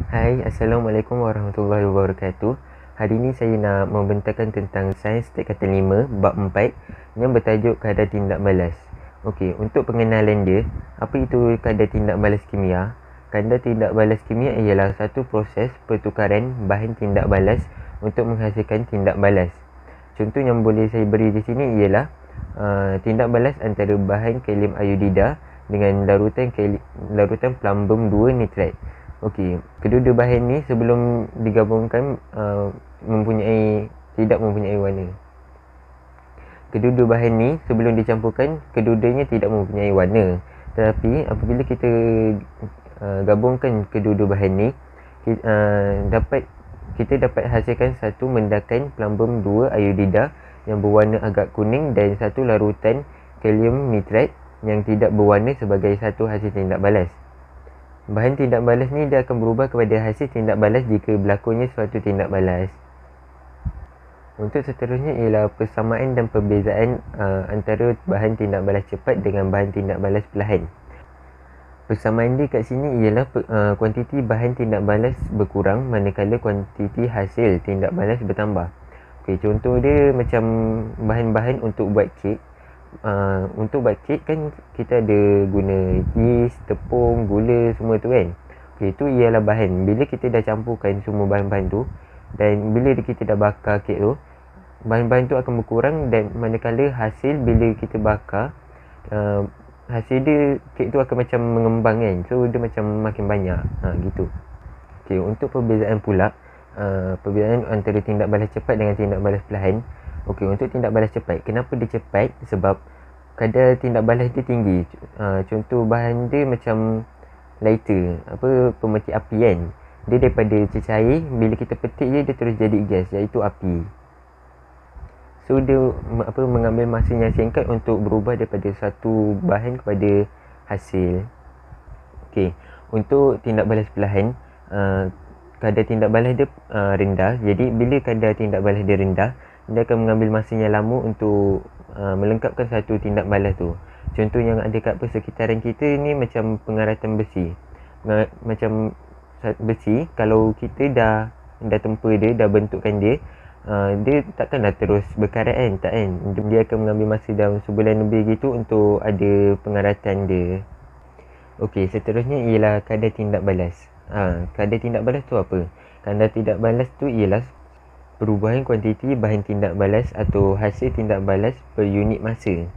Hai, Assalamualaikum warahmatullahi wabarakatuh. Hari ini saya nak membentangkan tentang sains tingkatan 5 bab 4 yang bertajuk kadar tindak balas. Okey, untuk pengenalan dia, apa itu kadar tindak balas kimia? Kadar tindak balas kimia ialah satu proses pertukaran bahan tindak balas untuk menghasilkan tindak balas. Contoh yang boleh saya beri di sini ialah tindak balas antara bahan kalium iodida dengan larutan plumbum 2 nitrat. Okey, kedua-dua bahan ni sebelum digabungkan tidak mempunyai warna. Kedua-dua bahan ni sebelum dicampurkan, kedua-duanya tidak mempunyai warna. Tetapi apabila kita gabungkan kedua-dua bahan ni, kita dapat hasilkan satu mendakan plumbum 2 iodida yang berwarna agak kuning dan satu larutan kalium nitrat yang tidak berwarna sebagai satu hasil tindak balas. Bahan tindak balas ni dia akan berubah kepada hasil tindak balas jika berlakunya suatu tindak balas. Untuk seterusnya ialah persamaan dan perbezaan antara bahan tindak balas cepat dengan bahan tindak balas perlahan. Persamaan dia kat sini ialah kuantiti bahan tindak balas berkurang manakala kuantiti hasil tindak balas bertambah. Okey, contoh dia macam bahan-bahan untuk buat kek. Untuk buat kek kan kita ada guna yeast, tepung, gula semua tu kan. Okey, itu ialah bahan. Bila kita dah campurkan semua bahan-bahan tu dan bila kita dah bakar kek tu, bahan-bahan tu akan berkurang dan manakala hasil bila kita bakar hasil dia kek tu akan macam mengembang kan. So dia macam makin banyak. Gitu. Okey, untuk perbezaan pula perbezaan antara tindak balas cepat dengan tindak balas perlahan. Okey, untuk tindak balas cepat, kenapa dia cepat? Sebab kadar tindak balas dia tinggi. Contoh bahan dia macam lighter, pemetik api kan. Dia daripada cecair, bila kita petik dia terus jadi gas, iaitu api. So dia mengambil masa yang singkat untuk berubah daripada satu bahan kepada hasil. Okey, untuk tindak balas perlahan, kadar tindak balas dia rendah. Jadi bila kadar tindak balas dia rendah, dia akan mengambil masa yang lama untuk melengkapkan satu tindak balas tu. Contoh yang ada kat persekitaran kita ni macam pengaratan besi. Macam besi, kalau kita dah tempa dia, dah bentukkan dia, dia takkanlah terus berkarat kan, tak kan. Dia akan mengambil masa dalam sebulan lebih gitu untuk ada pengaratan dia. Okey, seterusnya ialah kadar tindak balas. Kadar tindak balas tu apa? Kadar tindak balas tu ialah perubahan kuantiti bahan tindak balas atau hasil tindak balas per unit masa.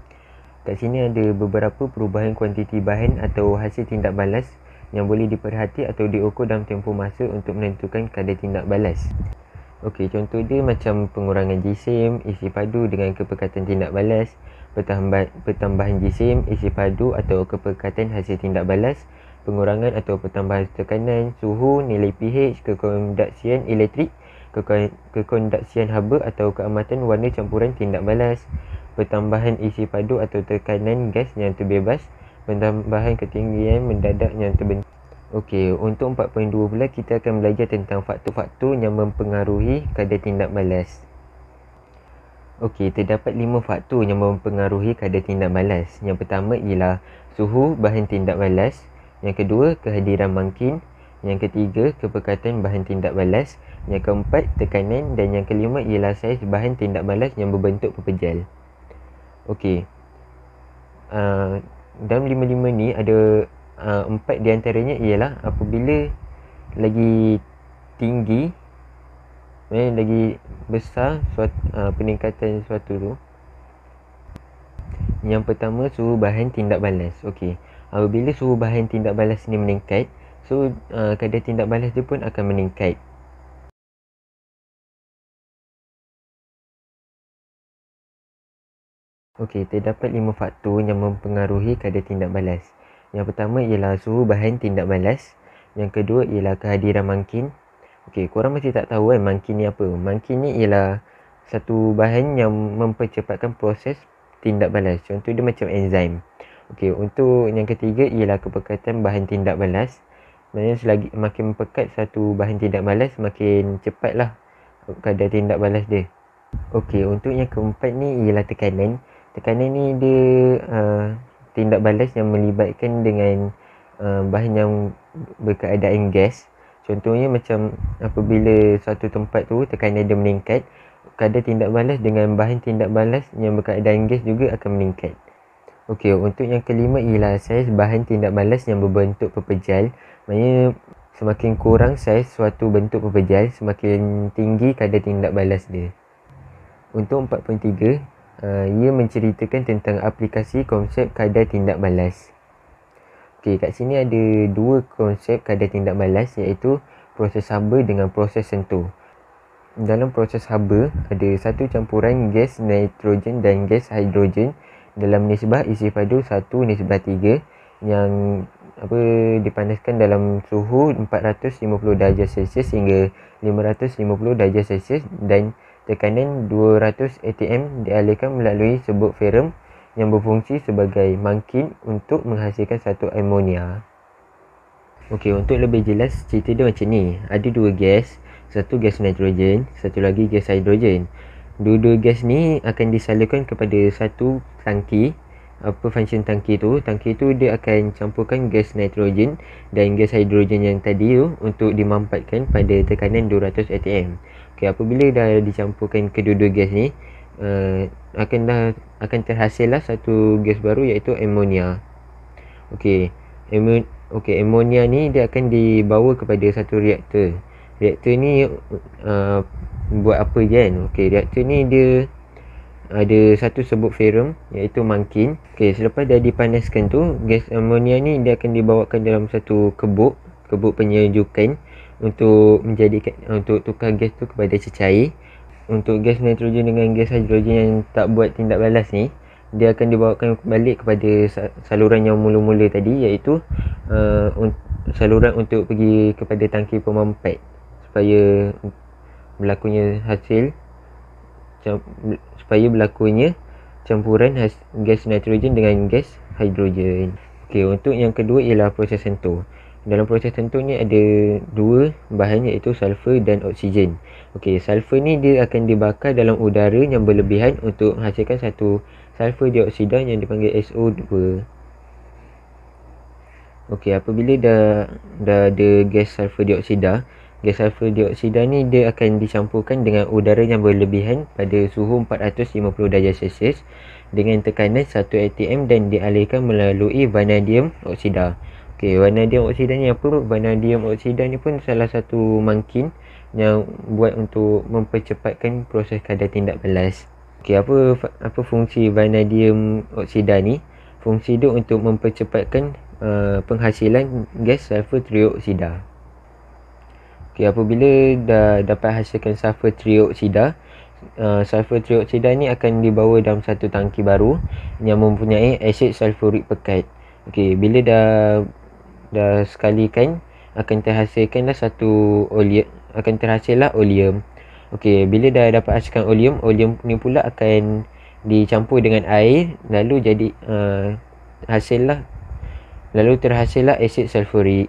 Kat sini ada beberapa perubahan kuantiti bahan atau hasil tindak balas yang boleh diperhati atau diukur dalam tempoh masa untuk menentukan kadar tindak balas. Okey, contoh dia macam pengurangan jisim, isi padu dengan kepekatan tindak balas, pertambahan jisim, isi padu atau kepekatan hasil tindak balas, pengurangan atau pertambahan tekanan, suhu, nilai pH, kekondaksian elektrik, kekondaksian haba atau keamatan warna campuran tindak balas, pertambahan isi padu atau tekanan gas yang terbebas, pentambahan ketinggian mendadak yang terbentuk. Okey, untuk 4.2 pula kita akan belajar tentang faktor-faktor yang mempengaruhi kadar tindak balas. Okey, terdapat 5 faktor yang mempengaruhi kadar tindak balas. Yang pertama ialah suhu bahan tindak balas, yang kedua kehadiran mangkin, yang ketiga kepekatan bahan tindak balas, yang keempat tekanan dan yang kelima ialah saiz bahan tindak balas yang berbentuk pepejal. Okey, dalam 5-5 ni ada 4 di antaranya ialah apabila lagi tinggi, lagi besar peningkatan suatu tu. Yang pertama, suhu bahan tindak balas. Okey, apabila suhu bahan tindak balas ni meningkat, so kadar tindak balas dia pun akan meningkat. Okey, terdapat 5 faktor yang mempengaruhi kadar tindak balas. Yang pertama ialah suhu bahan tindak balas. Yang kedua ialah kehadiran mangkin. Okey, korang masih tak tahu kan mangkin ni apa? Mangkin ni ialah satu bahan yang mempercepatkan proses tindak balas. Contoh dia macam enzim. Okey, untuk yang ketiga ialah kepekatan bahan tindak balas. Maksudnya selagi makin pekat satu bahan tindak balas, makin cepatlah kadar tindak balas dia. Okey, untuk yang keempat ni ialah tekanan. Tekanan ni dia tindak balas yang melibatkan dengan bahan yang berkeadaan gas. Contohnya macam apabila satu tempat tu tekanan dia meningkat, kadar tindak balas dengan bahan tindak balas yang berkeadaan gas juga akan meningkat. Okey, untuk yang kelima ialah saiz bahan tindak balas yang berbentuk pepejal. Maknanya semakin kurang saiz suatu bentuk pepejal, semakin tinggi kadar tindak balas dia. Untuk 4.3, ia menceritakan tentang aplikasi konsep kadar tindak balas. Okey, kat sini ada dua konsep kadar tindak balas, iaitu proses haba dengan proses sentuh. Dalam proses haba, ada satu campuran gas nitrogen dan gas hidrogen dalam nisbah isi padu 1:3 yang dipanaskan dalam suhu 450 darjah Celsius hingga 550 darjah Celsius dan tekanan 200 atm dialirkan melalui serbuk ferrum yang berfungsi sebagai mangkin untuk menghasilkan satu amonia. Okey, untuk lebih jelas cerita dia macam ni. Ada dua gas, satu gas nitrogen, satu lagi gas hidrogen. Dua-dua gas ni akan disalurkan kepada satu tangki. Apa function tangki tu? Tangki tu dia akan campurkan gas nitrogen dan gas hidrogen yang tadi tu untuk dimampatkan pada tekanan 200 atm. Okey, apabila dah dicampurkan kedua-dua gas ni, akan terhasillah satu gas baru iaitu amonia. Okey, amonia ni dia akan dibawa kepada satu reaktor. Reaktor ni buat apa kan? Okey, reaktor ni dia ada satu serbuk ferrum iaitu mangkin. Okey, selepas dah dipanaskan tu, gas amonia ni dia akan dibawakan dalam satu kebuk penyejukan untuk tukar gas tu kepada cecair. Untuk gas nitrogen dengan gas hidrogen yang tak buat tindak balas ni, dia akan dibawakan balik kepada saluran yang mula-mula tadi, iaitu saluran untuk pergi kepada tangki pemampat supaya berlakunya campuran gas nitrogen dengan gas hidrogen. Okey, untuk yang kedua ialah proses sentuh. Dalam proses sentuh ni ada dua bahan iaitu sulfur dan oksigen. Okey, sulfur ni dia akan dibakar dalam udara yang berlebihan untuk menghasilkan satu sulfur dioksida yang dipanggil SO2. Okey, apabila dah ada gas sulfur dioksida ni dia akan dicampurkan dengan udara yang berlebihan pada suhu 450 darjah Celsius dengan tekanan 1 atm dan dialirkan melalui vanadium oksida. Okey, vanadium oksida ni apa? Vanadium oksida ni pun salah satu mangkin yang buat untuk mempercepatkan proses kadar tindak balas. Okey, apa fungsi vanadium oksida ni? Fungsi dia untuk mempercepatkan penghasilan gas sulfur trioksida. Okey, apabila dah dapat hasilkan sulfur trioksida ni akan dibawa dalam satu tangki baru yang mempunyai asid sulfurik pekat. Okey, bila dah sekalikan akan terhasilkanlah oleum. Okey, bila dah dapat hasilkan oleum ni pula akan dicampur dengan air lalu terhasillah asid sulfurik.